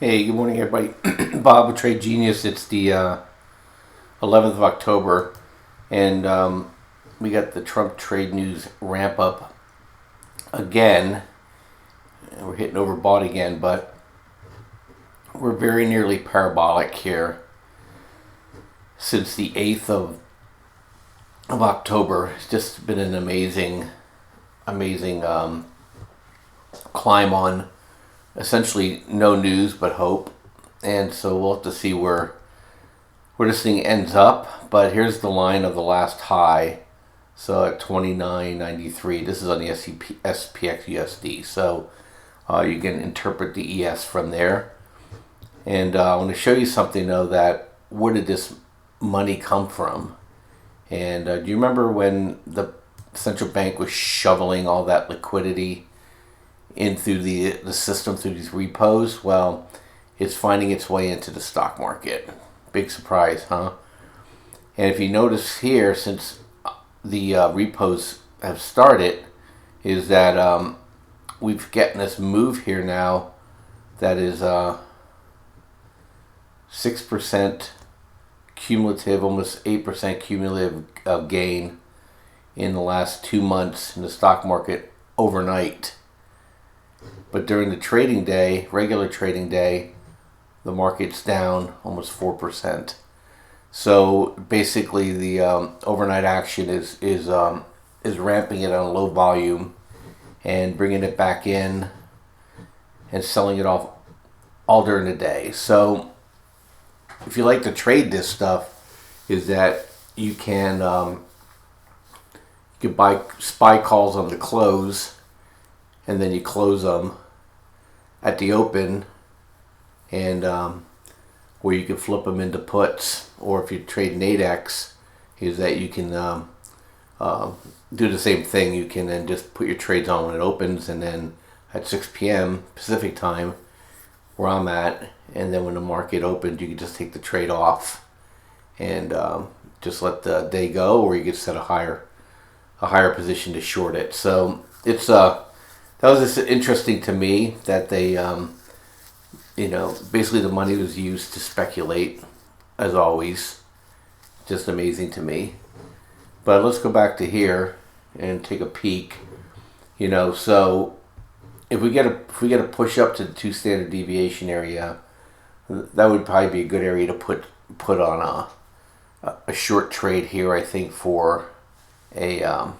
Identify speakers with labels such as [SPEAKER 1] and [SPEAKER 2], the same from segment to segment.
[SPEAKER 1] Hey, good morning, everybody. Bob with Trade Genius. It's the 11th of October, and we got the Trump trade news ramp up again. And we're hitting overbought again, but we're very nearly parabolic here since the 8th of October. It's just been an amazing climb on essentially no news but hope. And so we'll have to see where this thing ends up. But here's the line of the last high. So at 29.93, this is on the SPX USD. So you can interpret the ES from there. And I want to show you something though, that where did this money come from? And do you remember when the central bank was shoveling all that liquidity in through the system through these repos? Well, it's finding its way into the stock market. Big surprise, huh? And if you notice here, since the repos have started, is that we've gotten this move here now that is 6% cumulative, almost 8% cumulative gain in the last 2 months in the stock market overnight. But during the trading day, regular trading day, the market's down almost 4%. So basically, the overnight action is ramping it on low volume and bringing it back in and selling it off all during the day. So if you like to trade this stuff, is that you can buy SPY calls on the close, and then you close them at the open, and where you can flip them into puts. Or if you trade Nadex, is that you can do the same thing. You can then just put your trades on when it opens, and then at 6 p.m. Pacific time, where I'm at, and then when the market opens, you can just take the trade off and just let the day go, or you can set a higher position to short it. So it's that was just interesting to me that they basically the money was used to speculate, as always. Just amazing to me. But let's go back to here and take a peek. So if we get a push up to the 2 standard deviation area, that would probably be a good area to put on a short trade here. I think for a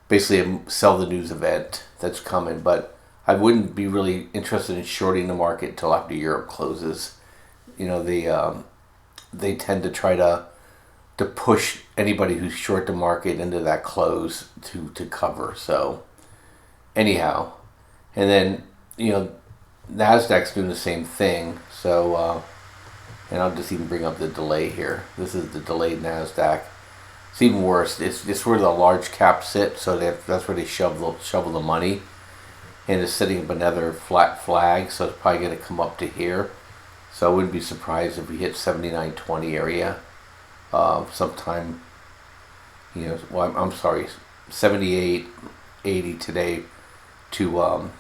[SPEAKER 1] basically a sell the news event that's coming. But I wouldn't be really interested in shorting the market until after Europe closes. They tend to try to push anybody who's short the market into that close to cover. So anyhow, and then Nasdaq's doing the same thing. So and I'll just even bring up the delay here. This is the delayed Nasdaq. It's even worse. It's where the large caps sit. So that's where they shovel the money, and it's sitting up another flat flag. So it's probably going to come up to here. So I wouldn't be surprised if we hit 79.20 area sometime. I'm sorry, 78.80 today to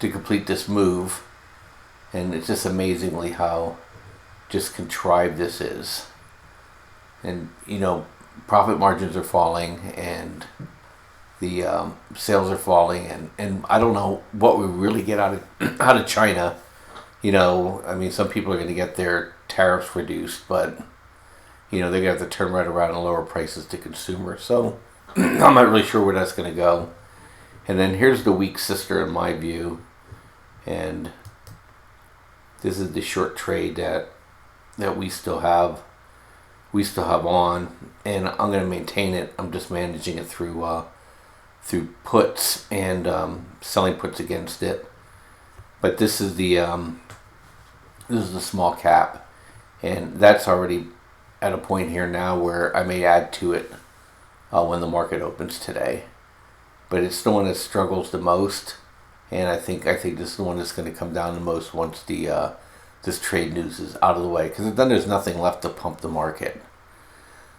[SPEAKER 1] complete this move. And it's just amazingly how just contrived this is. And profit margins are falling, and the sales are falling, and I don't know what we really get out of China. Some people are going to get their tariffs reduced, but they're going to have to turn right around and lower prices to consumers. So I'm not really sure where that's going to go. And then here's the weak sister in my view, and this is the short trade that we still have on, and I'm going to maintain it. I'm just managing it through puts and selling puts against it. But this is the small cap, and that's already at a point here now where I may add to it when the market opens today. But it's the one that struggles the most, and I think this is the one that's going to come down the most once this trade news is out of the way, because then there's nothing left to pump the market.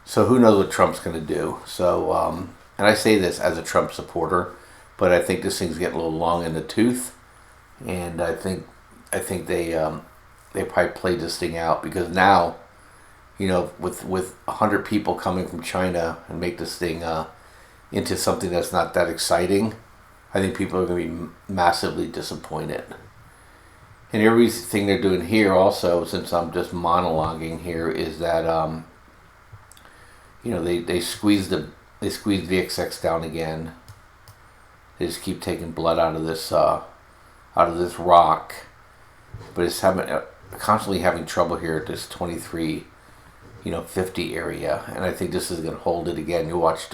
[SPEAKER 1] So who knows what Trump's going to do? So and I say this as a Trump supporter, but I think this thing's getting a little long in the tooth, and I think I think they probably played this thing out, because now, with 100 people coming from China and make this thing into something that's not that exciting, I think people are going to be massively disappointed. And everything they're doing here also, since I'm just monologuing here, is that they squeeze VXX down again. They just keep taking blood out of this rock, but it's constantly having trouble here at this 23.50 area, and I think this is going to hold it again. You'll watch,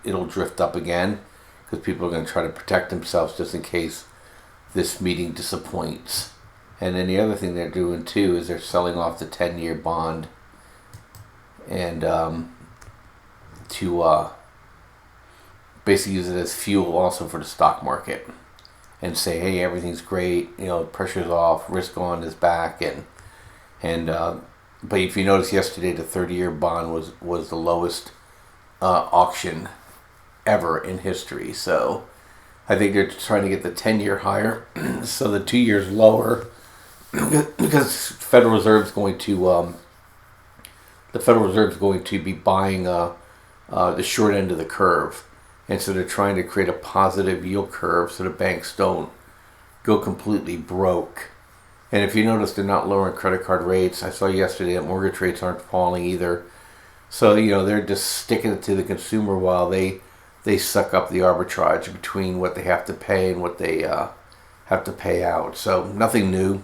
[SPEAKER 1] it'll drift up again, because people are going to try to protect themselves just in case this meeting disappoints. And then the other thing they're doing too is they're selling off the 10-year bond, and to basically use it as fuel also for the stock market, and say, hey, everything's great, pressure's off, risk on is back, and but if you notice yesterday, the 30-year bond was the lowest auction ever in history. So I think they're trying to get the 10-year higher, so the 2 years lower, because the Federal Reserve's going to be buying the short end of the curve, and so they're trying to create a positive yield curve so the banks don't go completely broke. And if you notice, they're not lowering credit card rates. I saw yesterday that mortgage rates aren't falling either. So they're just sticking it to the consumer while they suck up the arbitrage between what they have to pay and what they have to pay out. So nothing new,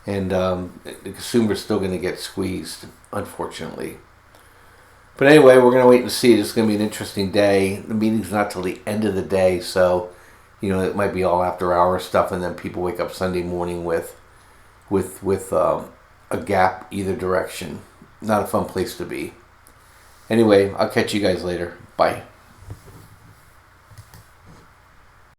[SPEAKER 1] and the consumer's still going to get squeezed, unfortunately. But anyway, we're going to wait and see. This is going to be an interesting day. The meeting's not till the end of the day, so it might be all after hour stuff, and then people wake up Sunday morning with a gap either direction. Not a fun place to be. Anyway, I'll catch you guys later. Bye.